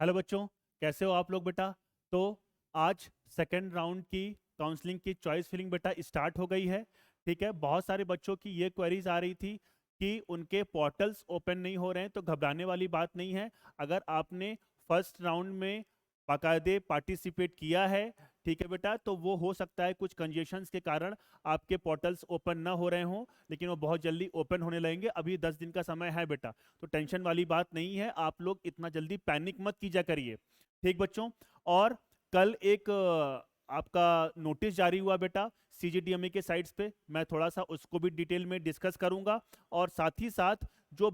Hello बच्चों, कैसे हो आप लोग बेटा। तो आज सेकंड राउंड की काउंसलिंग की चॉइस फिलिंग बेटा स्टार्ट हो गई है। ठीक है, बहुत सारे बच्चों की ये क्वेरीज आ रही थी कि उनके पोर्टल्स ओपन नहीं हो रहे हैं, तो घबराने वाली बात नहीं है। अगर आपने फर्स्ट राउंड में बाकायदे पार्टिसिपेट किया है, ठीक है बेटा, तो वो हो सकता है कुछ कंजेशंस के कारण आपके पोर्टल्स ओपन ना हो रहे हों, लेकिन वो बहुत जल्दी ओपन होने लगेंगे। अभी 10 दिन का समय है बेटा, तो टेंशन वाली बात नहीं है। आप लोग इतना जल्दी पैनिक मत कीजिए करिए, ठीक बच्चों। और कल एक आपका नोटिस जारी हुआ बेटा सीजीडीएमए के साइट्स पे, मैं थोड़ा सा उसको भी डिटेल में डिस्कस करूंगा। और साथ ही साथ जो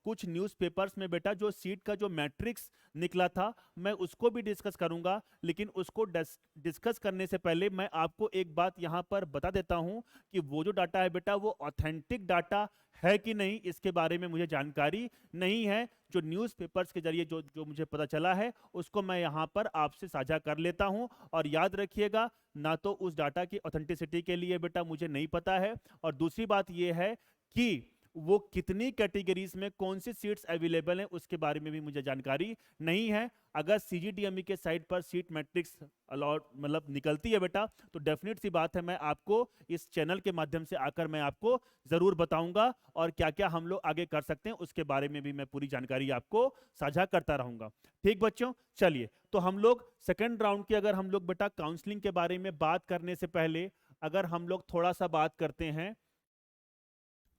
कुछ न्यूज़पेपर्स में बेटा जो सीट का जो मैट्रिक्स निकला था, मैं उसको भी डिस्कस करूंगा। लेकिन उसको डिस्कस करने से पहले मैं आपको एक बात यहाँ पर बता देता हूँ कि वो जो डाटा है बेटा वो ऑथेंटिक डाटा है कि नहीं, इसके बारे में मुझे जानकारी नहीं है। जो न्यूज़पेपर्स के जरिए जो जो मुझे पता चला है उसको मैं यहाँ पर आपसे साझा कर लेता हूँ। और याद रखिएगा, ना तो उस डाटा की ऑथेंटिसिटी के लिए बेटा मुझे नहीं पता है, और दूसरी बात यह है कि वो कितनी कैटेगरीज में कौन सी सीट्स अवेलेबल हैं उसके बारे में भी मुझे जानकारी नहीं है। अगर सीजीडीएमई के साइट पर सीट मैट्रिक्स अलॉट मतलब निकलती है बेटा, तो डेफिनेट सी बात है मैं आपको इस चैनल के माध्यम से आकर मैं आपको जरूर बताऊंगा, और क्या क्या हम लोग आगे कर सकते हैं उसके बारे में भी मैं पूरी जानकारी आपको साझा करता रहूंगा। ठीक बच्चों, चलिए तो हम लोग सेकेंड राउंड की अगर हम लोग बेटा काउंसलिंग के बारे में बात करने से पहले अगर हम लोग थोड़ा सा बात करते हैं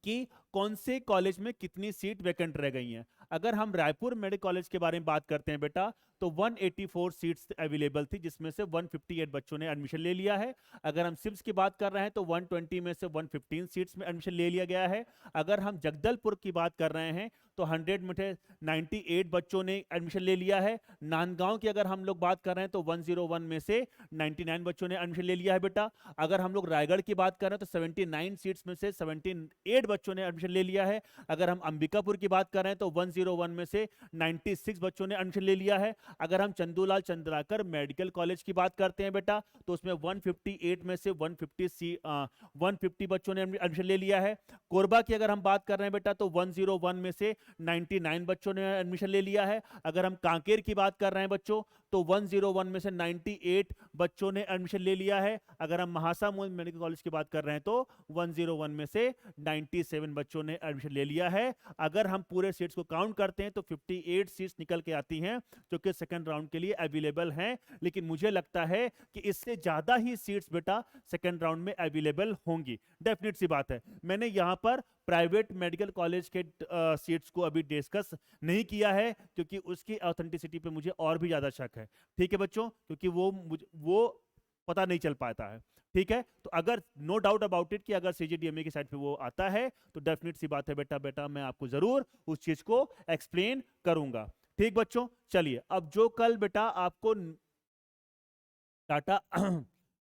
कि कौन से कॉलेज में कितनी सीट वैकेंट रह गई हैं। अगर हम रायपुर मेडिकल कॉलेज के बारे में बात करते हैं बेटा, तो 184 सीट्स अवेलेबल थी, जिसमें से 158 बच्चों ने एडमिशन ले लिया है। अगर हम सिम्स की बात कर रहे हैं तो 120 में से 115 सीट्स में एडमिशन ले लिया गया है। अगर हम जगदलपुर की बात कर रहे हैं तो 100 में से 98 बच्चों ने एडमिशन ले लिया है। नांदगांव की अगर हम लोग बात कर रहे हैं तो 101 में से 99 बच्चों ने एडमिशन ले लिया है बेटा। अगर हम लोग रायगढ़ की बात कर रहे हैं तो 79 सीट्स में से 78 बच्चों ने एडमिशन ले लिया है। अगर हम अंबिकापुर की बात कर रहे हैं तो 101 में से 96 बच्चों ने एडमिशन ले लिया है। अगर हम चंदूलाल चंद्राकर मेडिकल कॉलेज की बात करते हैं बेटा, तो उसमें 158 में से 150 बच्चों ने एडमिशन ले लिया है। कोरबा की अगर हम बात कर रहे हैं बेटा, तो 101 में से 99 बच्चों ने एडमिशन ले लिया है। अगर हम कांकेर की बात कर रहे हैं बच्चों, तो 101 में से 98 बच्चों ने एडमिशन ले लिया है। अगर हम महासा मेडिकल कॉलेज की बात कर रहे हैं तो 101 में से 97 बच्चों ने एडमिशन ले लिया है। अगर हम पूरे सीट्स को काउंट करते हैं तो 58 सीट्स निकल के आती हैं जो कि सेकंड राउंड के लिए अवेलेबल हैं। लेकिन मुझे लगता है कि इससे ज्यादा ही सीट्स बेटा सेकंड राउंड में अवेलेबल होंगी, डेफिनेट सी बात है। मैंने यहां पर प्राइवेट मेडिकल कॉलेज के सीट्स को अभी डिस्कस नहीं किया है, क्योंकि उसकी ऑथेंटिसिटी पे मुझे और भी ज्यादा शक है। ठीक है बच्चों, क्योंकि वो पता नहीं चल पाता है। ठीक है, तो अगर नो डाउट अबाउट इट कि अगर सीजीडीएमए की साइड पे वो आता है, तो डेफिनेट सी बात है बेटा बेटा मैं आपको जरूर उस चीज को एक्सप्लेन करूंगा। ठीक बच्चों, चलिए अब जो कल बेटा आपको डाटा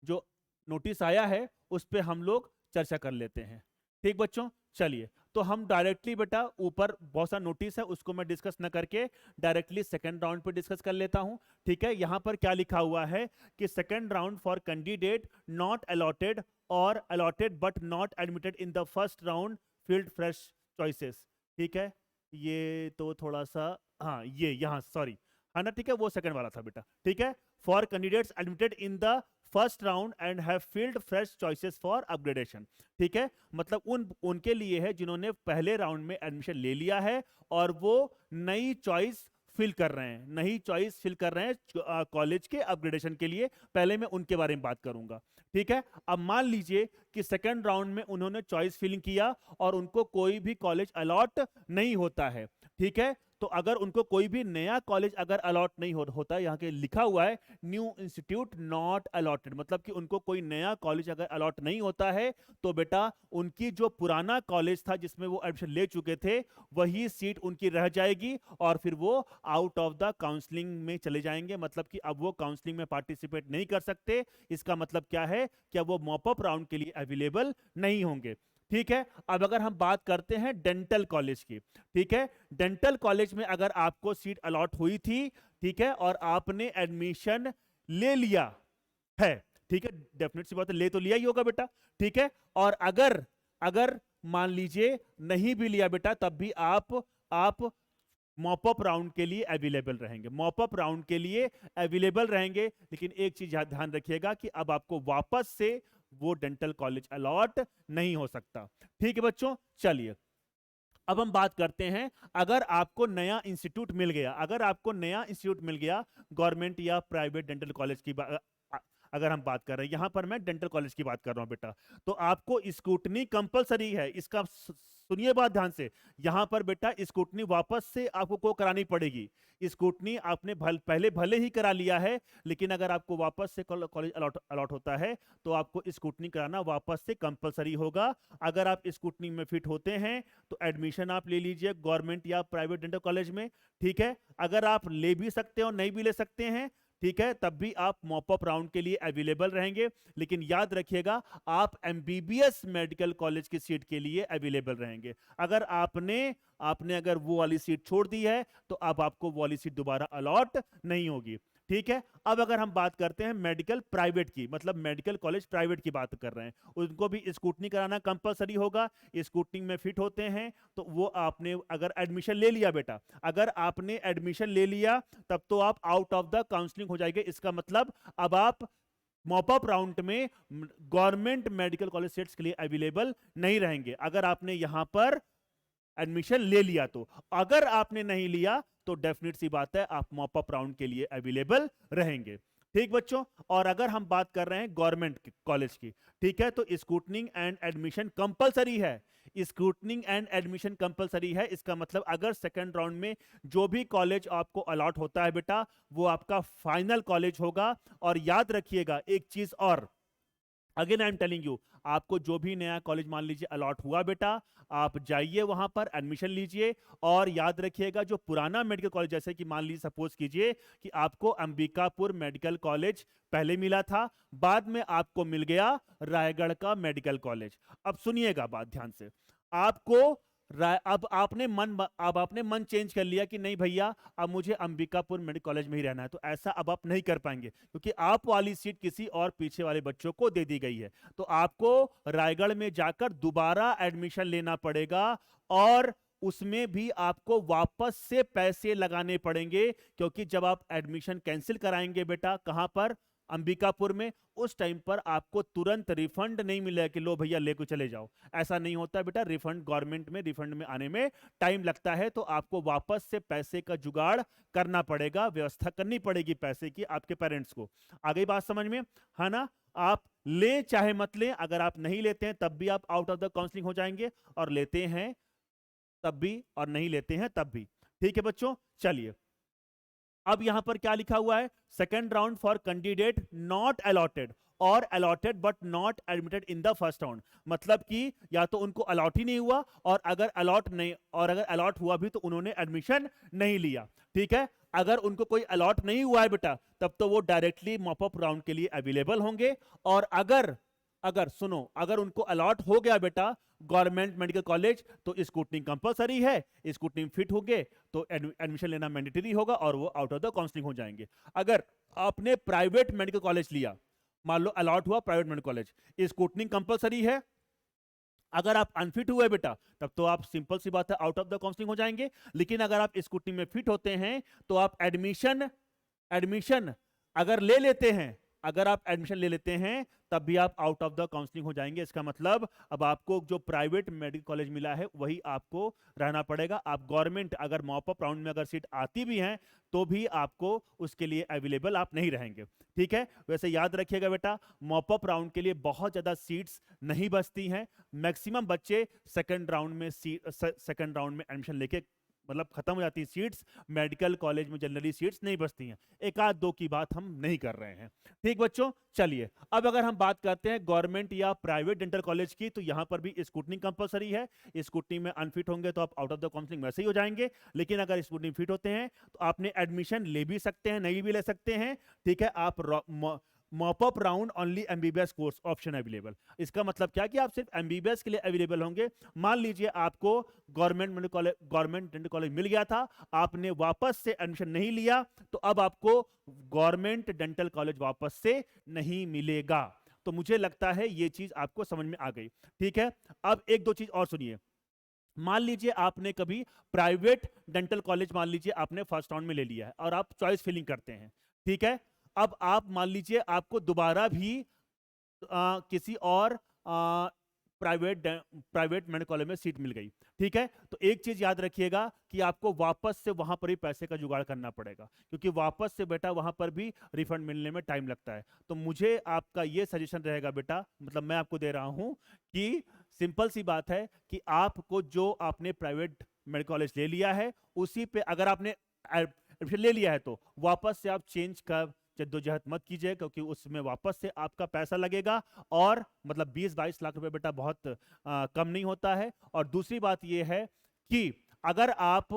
जो नोटिस आया है उस पर हम लोग चर्चा कर लेते हैं। ठीक बच्चों, चलिए तो हम डायरेक्टली बेटा ऊपर बहुत सा नोटिस है उसको मैं डिस्कस न करके डायरेक्टली सेकंड राउंड पे डिस्कस कर लेता हूं। ठीक है, यहां पर क्या लिखा हुआ है कि second round for candidate not allotted और allotted but not admitted in the first round filled fresh choices. ठीक है, ये तो थोड़ा सा, हाँ ये यहाँ सॉरी, है ना, ठीक है, वो सेकंड वाला था बेटा। ठीक है, for candidates admitted in the first round and have field fresh choices for upgradation. ठीक है, मतलब उनके लिए है जिन्होंने पहले राउंड में एडमिशन ले लिया है और वो नई चॉइस फिल कर रहे हैं, नई चॉइस फिल कर रहे हैं कॉलेज के अपग्रेडेशन के लिए। पहले मैं उनके बारे में बात करूंगा। ठीक है, अब मान लीजिए कि सेकंड राउंड में उन्होंने चॉइस फिलिंग किया और उनको कोई भी कॉलेज अलॉट नहीं होता है। ठीक है, तो अगर उनको कोई भी नया कॉलेज अगर अलॉट नहीं होता, यहाँ के लिखा हुआ है न्यू इंस्टीट्यूट नॉट अलॉटेड, मतलब कि उनको कोई नया कॉलेज अगर अलॉट नहीं होता है, तो बेटा उनकी जो पुराना कॉलेज था जिसमें वो एडमिशन ले चुके थे वही सीट उनकी रह जाएगी, और फिर वो आउट ऑफ द काउंसलिंग में चले जाएंगे। मतलब कि अब वो काउंसलिंग में पार्टिसिपेट नहीं कर सकते। इसका मतलब क्या है, क्या वो मॉपअप राउंड के लिए अवेलेबल नहीं होंगे। ठीक है, अब अगर हम बात करते हैं डेंटल कॉलेज की। ठीक है, डेंटल कॉलेज में अगर आपको सीट अलॉट हुई थी, ठीक है, और आपने एडमिशन ले लिया है, ठीक है, डेफिनेट सी बात है ले तो लिया ही होगा बेटा। ठीक है, और अगर अगर मान लीजिए नहीं भी लिया बेटा, तब भी आप मॉपअप राउंड के लिए अवेलेबल रहेंगे, मॉपअप राउंड के लिए अवेलेबल रहेंगे। लेकिन एक चीज ध्यान रखिएगा कि अब आपको वापस से वो डेंटल कॉलेज अलॉट नहीं हो सकता। ठीक है बच्चों, चलिए अब हम बात करते हैं, अगर आपको नया इंस्टीट्यूट मिल गया, अगर आपको नया इंस्टीट्यूट मिल गया गवर्नमेंट या प्राइवेट डेंटल कॉलेज की अगर हम बात कर रहे हैं, यहां पर मैं डेंटल कॉलेज की बात कर रहा हूं बेटा, तो आपको स्कूटनी कंपलसरी है। इसका सुनिए बात ध्यान से, यहां पर बेटा स्कूटनी वापस से आपको को करानी पड़ेगी। स्कूटनी आपने पहले भले ही करा लिया है, लेकिन अगर आपको वापस से कॉलेज अलॉट होता है तो आपको स्कूटनी कराना वापस से कंपलसरी होगा। अगर आप स्कूटनी में फिट होते हैं तो एडमिशन आप ले लीजिए गवर्नमेंट या प्राइवेट डेंटल कॉलेज में, ठीक है। अगर आप ले भी सकते हो नहीं भी ले सकते हैं, ठीक है, तब भी आप मॉपअप राउंड के लिए अवेलेबल रहेंगे। लेकिन याद रखिएगा आप एमबीबीएस मेडिकल कॉलेज की सीट के लिए अवेलेबल रहेंगे। अगर आपने अगर वो वाली सीट छोड़ दी है तो अब आपको वो वाली सीट दोबारा अलॉट नहीं होगी, ठीक है। अब अगर हम बात करते हैं मेडिकल प्राइवेट की, मतलब मेडिकल कॉलेज प्राइवेट की बात कर रहे हैं, उनको भी स्कूटनी कराना कंपलसरी होगा। स्कूटनी में फिट होते हैं तो वो आपने अगर एडमिशन ले लिया बेटा, अगर आपने एडमिशन ले लिया तब तो आप आउट ऑफ द काउंसलिंग हो जाएंगे। इसका मतलब अब आप मॉपअप राउंड में गवर्नमेंट मेडिकल कॉलेज सीट्स के लिए अवेलेबल नहीं रहेंगे, अगर आपने यहां पर एडमिशन ले लिया तो। अगर आपने नहीं लिया तो डेफिनेट सी बात है आप मॉपअप राउंड के लिए अवेलेबल रहेंगे, ठीक बच्चों। और अगर हम बात कर रहे हैं गवर्नमेंट कॉलेज की, ठीक है, तो स्कूटनिंग एंड एडमिशन कंपलसरी है। स्कूटनिंग एंड एडमिशन कंपलसरी है, इसका मतलब अगर सेकंड राउंड में जो भी कॉलेज आपको अलॉट होता है बेटा, वो आपका फाइनल कॉलेज होगा। और याद रखिएगा एक चीज और, again I am telling you, आपको जो भी नया कॉलेज मान लीजिए अलॉट हुआ बेटा, आप जाइए वहां पर एडमिशन लीजिए। और याद रखिएगा जो पुराना मेडिकल कॉलेज, जैसे कि मान लीजिए सपोज कीजिए कि आपको अंबिकापुर मेडिकल कॉलेज पहले मिला था, बाद में आपको मिल गया रायगढ़ का मेडिकल कॉलेज। अब सुनिएगा बात ध्यान से, आपको अब आपने मन चेंज कर लिया कि नहीं भैया अब मुझे अंबिकापुर मेडिकल कॉलेज में ही रहना है, तो ऐसा अब आप नहीं कर पाएंगे, क्योंकि आप वाली सीट किसी और पीछे वाले बच्चों को दे दी गई है। तो आपको रायगढ़ में जाकर दोबारा एडमिशन लेना पड़ेगा, और उसमें भी आपको वापस से पैसे लगाने पड़ेंगे, क्योंकि जब आप एडमिशन कैंसिल कराएंगे बेटा कहां पर, अंबिकापुर में, उस टाइम पर आपको तुरंत रिफंड नहीं मिलेगा कि लो भैया लेकर चले जाओ। ऐसा नहीं होता बेटा, रिफंड गवर्नमेंट में रिफंड में आने में टाइम लगता है, तो आपको वापस से पैसे का जुगाड़ करना पड़ेगा, व्यवस्था करनी पड़ेगी पैसे की आपके पेरेंट्स को। आ गई बात समझ में, है ना। आप ले चाहे मत ले, अगर आप नहीं लेते हैं तब भी आप आउट ऑफ द काउंसलिंग हो जाएंगे, और लेते हैं तब भी, और नहीं लेते हैं तब भी, ठीक है बच्चों। चलिए अब यहां पर क्या लिखा हुआ है, second round for candidate not allotted और allotted but not admitted in the first round. मतलब कि या तो उनको अलॉट ही नहीं हुआ, और अगर अलॉट हुआ भी तो उन्होंने एडमिशन नहीं लिया, ठीक है। अगर उनको कोई अलॉट नहीं हुआ है बेटा, तब तो वो डायरेक्टली मॉपअप राउंड के लिए अवेलेबल होंगे। और अगर अगर सुनो, अगर उनको अलॉट हो गया बेटा गवर्नमेंट मेडिकल कॉलेज, तो स्कूटनी कंपलसरी है, स्कूटनी फिट हो गए तो एडमिशन लेना मैंडेटरी होगा, और वो आउट ऑफ द काउंसलिंग हो जाएंगे। अगर आपने प्राइवेट मेडिकल कॉलेज लिया, मान लो अलॉट हुआ private medical college, scrutiny compulsory है, अगर आप अनफिट हुए बेटा तब तो आप सिंपल सी बात है आउट ऑफ द काउंसलिंग हो जाएंगे। लेकिन अगर आप स्कूटनी में फिट होते हैं तो आप एडमिशन अगर ले लेते हैं, अगर आप एडमिशन ले लेते हैं तब भी आप आउट ऑफ द काउंसलिंग हो जाएंगे। इसका मतलब अब आपको जो प्राइवेट मेडिकल कॉलेज मिला है वही आपको रहना पड़ेगा। आप गवर्नमेंट अगर मॉपअप राउंड में अगर सीट आती भी है तो भी आपको उसके लिए अवेलेबल आप नहीं रहेंगे, ठीक है। वैसे याद रखिएगा बेटा मॉपअप राउंड के लिए बहुत ज्यादा सीट्स नहीं बचती हैं, मैक्सिमम बच्चे सेकंड राउंड में एडमिशन लेके मतलब खत्म हो जाती है सीट्स, मेडिकल कॉलेज में जनरली सीट्स नहीं बचती हैं। एक आध दो की बात हम नहीं कर रहे हैं, ठीक बच्चों। चलिए अब अगर हम बात करते हैं गवर्नमेंट या प्राइवेट डेंटल कॉलेज की, तो यहां पर भी स्कूटनी कंपलसरी है। स्कूटनी में अनफिट होंगे तो आप आउट ऑफ द काउंसलिंग वैसे ही हो जाएंगे। लेकिन अगर स्कूटनी फिट होते हैं तो आपने एडमिशन ले भी सकते हैं, नहीं भी ले सकते हैं, ठीक है। आप mop up round only MBBS course option available. इसका मतलब क्या कि आप सिर्फ एमबीबीएस के लिए अवेलेबल होंगे। मान लीजिए आपको गवर्नमेंट डेंटल कॉलेज मिल गया था, आपने वापस से एडमिशन नहीं लिया, तो अब आपको गवर्नमेंट डेंटल कॉलेज वापस से नहीं मिलेगा। तो मुझे लगता है ये चीज आपको समझ में आ गई, ठीक है। अब एक दो चीज और सुनिए, मान लीजिए आपने कभी प्राइवेट डेंटल कॉलेज मान लीजिए आपने फर्स्ट राउंड में ले लिया है और आप चॉइस फिलिंग करते हैं, ठीक है। अब आप मान लीजिए आपको दोबारा भी किसी और प्राइवेट मेडिकल कॉलेज में सीट मिल गई, ठीक है। तो एक चीज याद रखिएगा कि आपको वापस से वहां पर ही पैसे का जुगाड़ करना पड़ेगा, क्योंकि वापस से बेटा वहां पर भी रिफंड मिलने में टाइम लगता है। तो मुझे आपका ये सजेशन रहेगा बेटा, मतलब मैं आपको दे रहा हूं कि सिंपल सी बात है कि आपको जो आपने प्राइवेट मेडिकल कॉलेज ले लिया है उसी पे अगर आपने एडमिशन ले लिया है तो वापस से आप चेंज कर जद्दोजहद मत कीजिए, क्योंकि उसमें वापस से आपका पैसा लगेगा और मतलब 20-22 लाख रुपए बेटा बहुत कम नहीं होता है। और दूसरी बात यह है कि अगर आप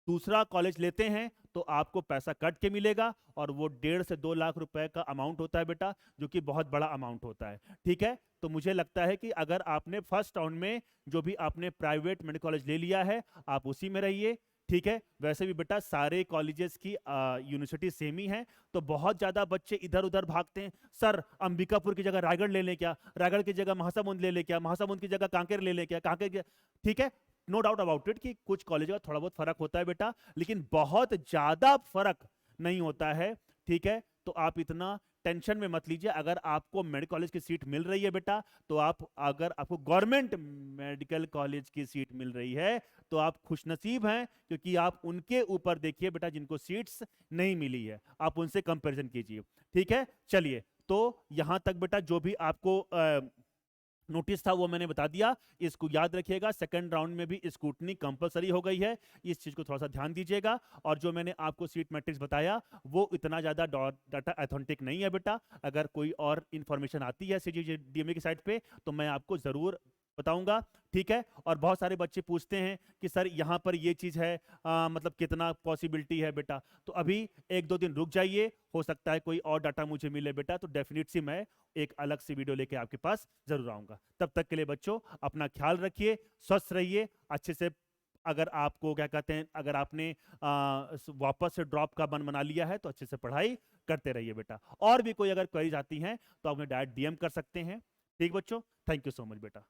दूसरा कॉलेज लेते हैं तो आपको पैसा कट के मिलेगा और वो 1.5 से 2 लाख रुपए का अमाउंट होता है बेटा, जो कि बहुत बड़ा अमाउंट होता है, ठीक है। तो मुझे लगता है कि अगर आपने फर्स्ट राउंड में जो भी आपने प्राइवेट मेडिकल कॉलेज ले लिया है आप उसी में रहिए, ठीक है। वैसे भी बेटा सारे कॉलेजेस की यूनिवर्सिटी सेम ही है, तो बहुत ज्यादा बच्चे इधर उधर भागते हैं, सर अंबिकापुर की जगह रायगढ़ ले लें क्या, रायगढ़ की जगह महासमुंद ले लें क्या, महासमुंद की जगह कांकेर ले लें क्या, कांकेर, ठीक है। नो डाउट अबाउट इट कि कुछ कॉलेज का थोड़ा बहुत फर्क होता है बेटा, लेकिन बहुत ज्यादा फर्क नहीं होता है, ठीक है। तो आप इतना टेंशन में मत लीजिए। अगर आपको मेडिकल कॉलेज की सीट मिल रही है बेटा, तो आप, अगर आपको गवर्नमेंट मेडिकल कॉलेज की सीट मिल रही है तो आप खुशनसीब हैं, क्योंकि आप उनके ऊपर देखिए बेटा जिनको सीट्स नहीं मिली है, आप उनसे कंपैरिजन कीजिए, ठीक है। चलिए, तो यहां तक बेटा जो भी आपको नोटिस था वो मैंने बता दिया। इसको याद रखिएगा, सेकंड राउंड में भी स्क्रूटनी कंपलसरी हो गई है, इस चीज को थोड़ा सा ध्यान दीजिएगा। और जो मैंने आपको सीट मैट्रिक्स बताया वो इतना ज्यादा डाटा ऑथेंटिक नहीं है बेटा। अगर कोई और इंफॉर्मेशन आती है CGDMA की साइट पे तो मैं आपको जरूर बताऊंगा, ठीक है। और बहुत सारे बच्चे पूछते हैं कि सर यहाँ पर ये चीज है, मतलब कितना पॉसिबिलिटी है बेटा। तो अभी 1-2 दिन रुक जाइए, हो सकता है कोई और डाटा मुझे मिले बेटा, तो डेफिनेट सी मैं एक अलग सी वीडियो लेके आपके पास जरूर आऊंगा। तब तक के लिए बच्चों अपना ख्याल रखिए, स्वस्थ रहिए अच्छे से। अगर आपको क्या कहते हैं, अगर आपने वापस से ड्रॉप का मन बना लिया है तो अच्छे से पढ़ाई करते रहिए बेटा। और भी कोई अगर क्वेरीज आती हैं तो आप डायरेक्ट DM कर सकते हैं, ठीक बच्चों। थैंक यू सो मच बेटा।